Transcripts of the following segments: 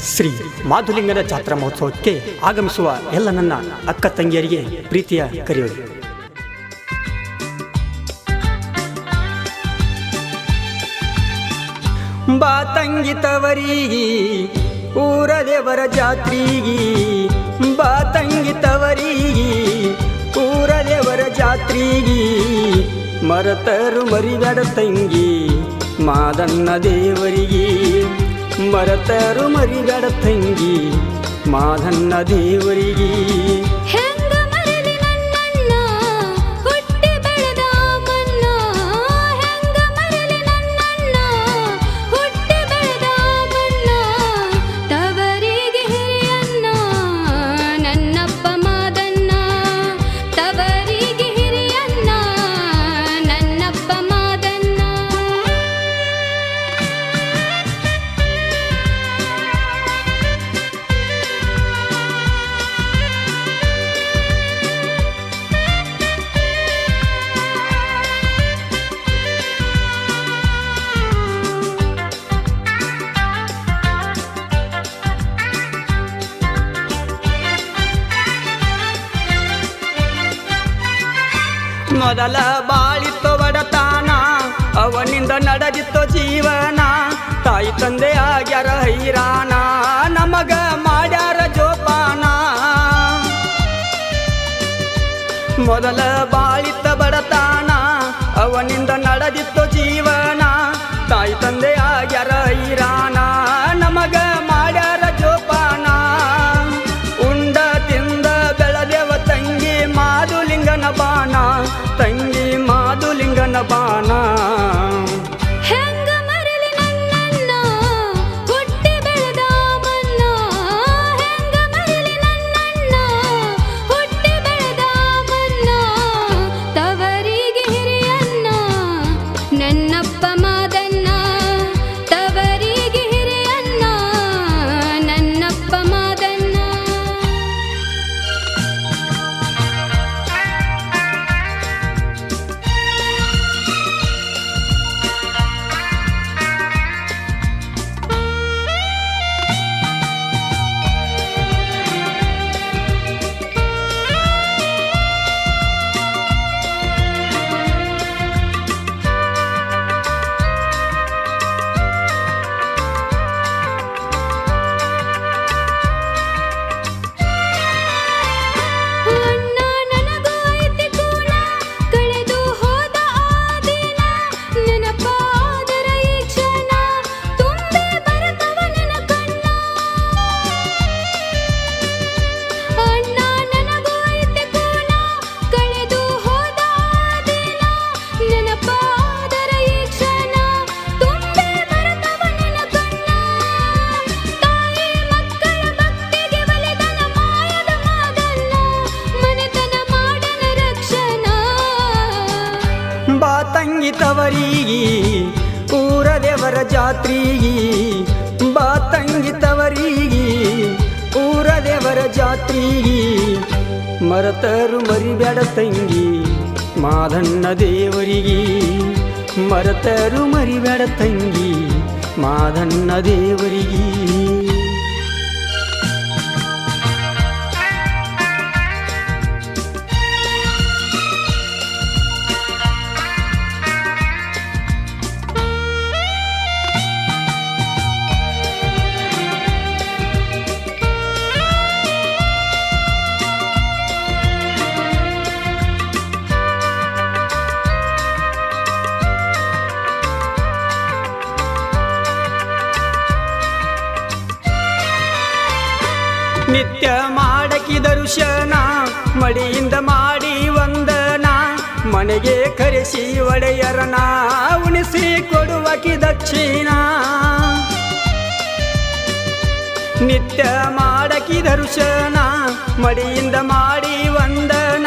ಶ್ರೀ ಮಾಧುಲಿಂಗನ ಜಾತ್ರಾ ಮಹೋತ್ಸವಕ್ಕೆ ಆಗಮಿಸುವ ಎಲ್ಲ ನನ್ನ ಅಕ್ಕ ತಂಗಿಯರಿಗೆ ಪ್ರೀತಿಯ ಕರೆಯುವುದು. ಬಾ ತಂಗಿ ತವರಿಗೆ ಊರ ದೇವರ ಜಾತ್ರೆಗೆ, ಬಾ ತಂಗಿ ತವರಿಗೆ ಊರ ದೇವರ ಜಾತ್ರೆಗೆ, ಮರತರು ಮರಿಬೇಡ ತಂಗಿ ಮಾದಣ್ಣ ದೇವರಿಗೆ, ಮರತರು ಮರಿಬೇಡ ತಂಗಿ ಮಾದಣ್ಣ ದೇವರಿಗೆ. ಮೊದಲ ಬಾಳಿತ್ತು ಬಡತಾನ, ಅವನಿಂದ ನಡೆದಿತ್ತು ಜೀವನ, ತಾಯಿ ತಂದೆ ಆಗ್ಯಾರ ಹೈರಾಣ, ನಮಗ ಮಾಡ್ಯಾರ ಜೋಪಾನ. ಮೊದಲ ಬಾಳಿತ್ತ ಬಡತಾನ, ಅವನಿಂದ ನಡೆದಿತ್ತು ಜೀವನ, ತಾಯಿ ತಂದೆ ಆಗ್ಯಾರ ಹೈರಾಣ, ನಮಗ ಮಾಡ್ಯಾರ ಜೋಪಾನ. ಉಂಡ ತಿಂದ ಬೆಳದೇವ ತಂಗಿ ಮಾಧುಲಿಂಗನ ಬಾಣ, ತಂಗಿ ಮಾಧುಲಿಂಗನ ಬಾಣ. ತಂಗಿ ತವರಿಗೆ ಊರ ದೇವರ ಜಾತ್ರೆಗೆ, ಬಾ ತಂಗಿ ತವರಿಗೆ ಊರ ದೇವರ ಜಾತ್ರೆಗೆ, ಮರತರು ಮರಿಬೇಡ ತಂಗಿ ಮಾದಣ್ಣ ದೇವರಿಗೆ, ಮರತರು ಮರಿಬೇಡ ತಂಗಿ ಮಾದಣ್ಣ ದೇವರಿಗೆ. ನಿತ್ಯ ಮಾಡಕಿ ದರ್ಶನ, ಮಡಿಯಿಂದ ಮಾಡಿ ವಂದನ, ಮನೆಗೆ ಕರೆಸಿ ಒಡೆಯರನ ಉಣಿಸಿ ಕೊಡುವಕಿ ದಕ್ಷಿಣ. ನಿತ್ಯ ಮಾಡಕಿ ದರ್ಶನ, ಮಡಿಯಿಂದ ಮಾಡಿ ವಂದನ,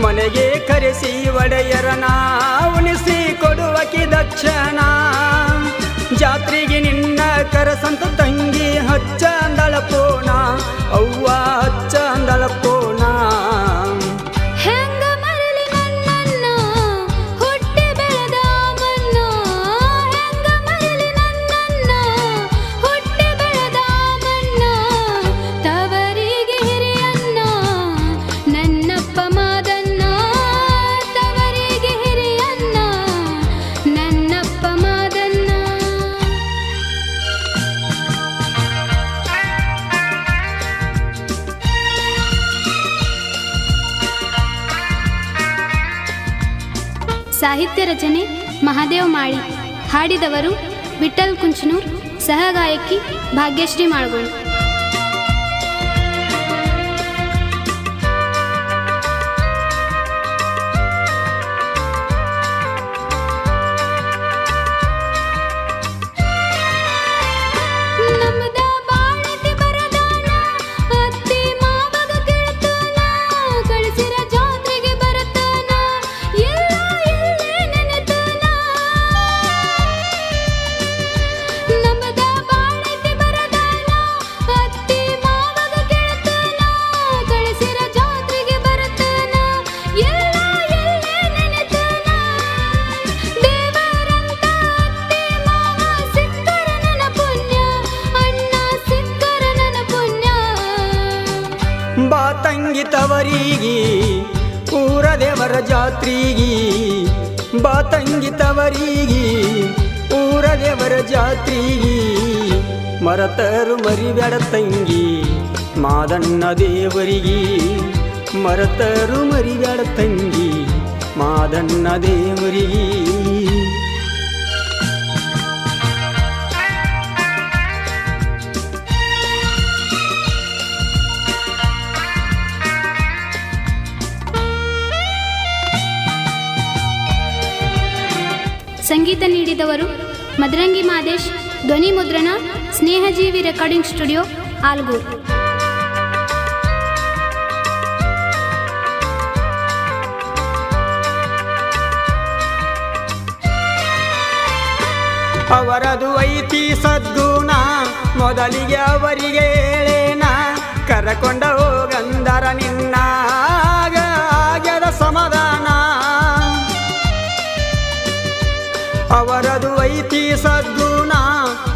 ಮನೆಗೆ ಕರೆಸಿ ಒಡೆಯರನ ಉಣಿಸಿ ಕೊಡುವಕಿ ದಕ್ಷಿಣ. ಜಾತ್ರೆಗೆ ನಿನ್ನ ಕರಸಂತ ತಂಗಿ ಹಚ್ಚ ಅಂದಳ ಪೋಣ, ಅವ್ವ ಹಚ್ಚ ಅಂದಳ ಪೋಣ. ಹೆಂಗ ಮರಳಿ ನನ್ನ ಹುಟ್ಟಿ ಬೆಳೆದ ಸಾಹಿತ್ಯ ರಚನೆ ಮಹಾದೇವ್ ಮಾಳಿ. ಹಾಡಿದವರು ವಿಠಲ್ ಕುಂಚನೂರ್. ಸಹಗಾಯಕಿ ಭಾಗ್ಯಶ್ರೀ ಮಾಳ್ಗೋಳ್. ಬಾತಂಗಿ ತವರಿಗೆ ಊರ ದೇವರ ಜಾತ್ರೆಗೆ, ಬಾತಂಗಿ ತವರಿಗೆ ಊರ ದೇವರ ಜಾತ್ರೆಗೆ, ಮರತರು ಮರಿಬ್ಯಾಡ ತಂಗಿ ಮಾದಣ್ಣ ದೇವರಿಗೆ, ಮರತರು ಮರಿಬ್ಯಾಡ ತಂಗಿ ಮಾದಣ್ಣ ದೇವರಿಗೆ. ಸಂಗೀತ ನೀಡಿದವರು ಮದರಂಗಿ ಮಾದೇಶ್. ಧ್ವನಿ ಮುದ್ರಣ ಸ್ನೇಹಜೀವಿ ರೆಕಾರ್ಡಿಂಗ್ ಸ್ಟುಡಿಯೋ, ಆಲ್ಗೂರ್. ಅವರದು ಐತಿ ಸದ್ಗುಣ, ಮೊದಲಿಗೆ ಅವರಿಗೆ ಹೇಳೇನ, ಕರಕೊಂಡ ಹೋಗಂದರ ನಿನ್ನ ಆಗ್ಯದ ಸಮಾಧಾನ. ಅವರದು ಐತಿ ಸದ್ಗುಣ,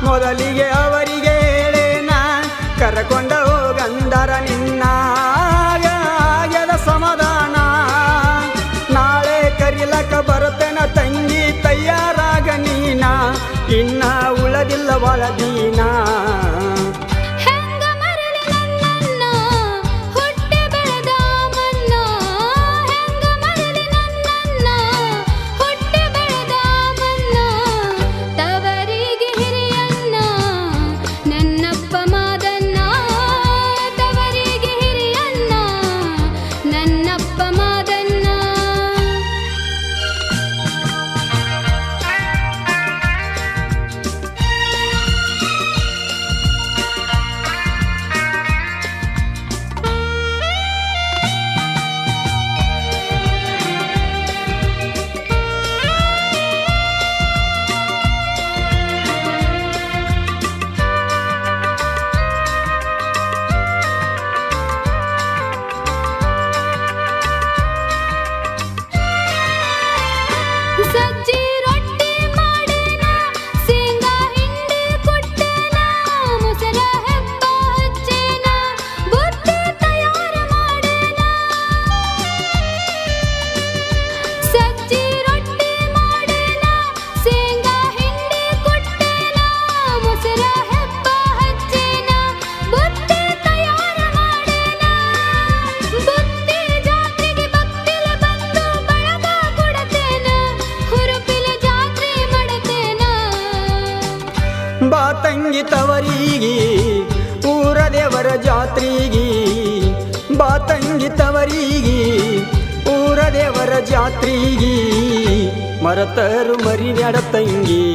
ಮೊದಲಿಗೆ ಅವರಿಗೆ ಹೇಳೇನ, ಕರಕೊಂಡ ಹೋಗಂದರ ನಿನ್ನ ಆಗ್ಯದ ಸಮಾಧಾನ. ನಾಳೆ ಕರಿಲಕ ಬರ್ತೇನ ತಂಗಿ ತಯಾರಾಗ ನೀನ, ಇನ್ನ ಉಳದಿಲ್ಲ ಒಳದೀನ. ಬಾತಂಗಿ ತವರಿಗೆ ಊರ ದೇವರ ಜಾತ್ರೆಗೆ, ಬಾತಂಗಿ ತವರಿಗೆ ಊರ ದೇವರ ಜಾತ್ರೆಗೆ, ಮರತರು ಮರಿಬ್ಯಾಡ ತಂಗಿ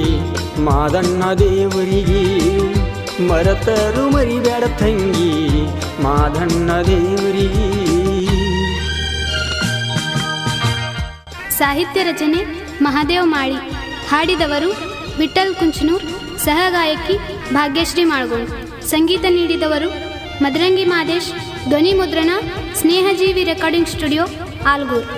ಮಾದಣ್ಣ ದೇವರಿಗೆ, ಮರತರು ಮರಿಬ್ಯಾಡ ತಂಗಿ ಮಾದಣ್ಣ ದೇವರಿಗೆ. ಸಾಹಿತ್ಯ ರಚನೆ ಮಹಾದೇವ್ ಮಾಳಿ. ಹಾಡಿದವರು ವಿಠಲ್ ಕುಂಚನೂರ್. ಸಹಗಾಯಕಿ ಭಾಗ್ಯಶ್ರೀ ಮಾಳ್ಗೋಳ್. ಸಂಗೀತ ನೀಡಿದವರು ಮದರಂಗಿ ಮಾದೇಶ್. ಧ್ವನಿ ಮುದ್ರಣ ಸ್ನೇಹಜೀವಿ ರೆಕಾರ್ಡಿಂಗ್ ಸ್ಟುಡಿಯೋ, ಆಲ್ಗೂರ್.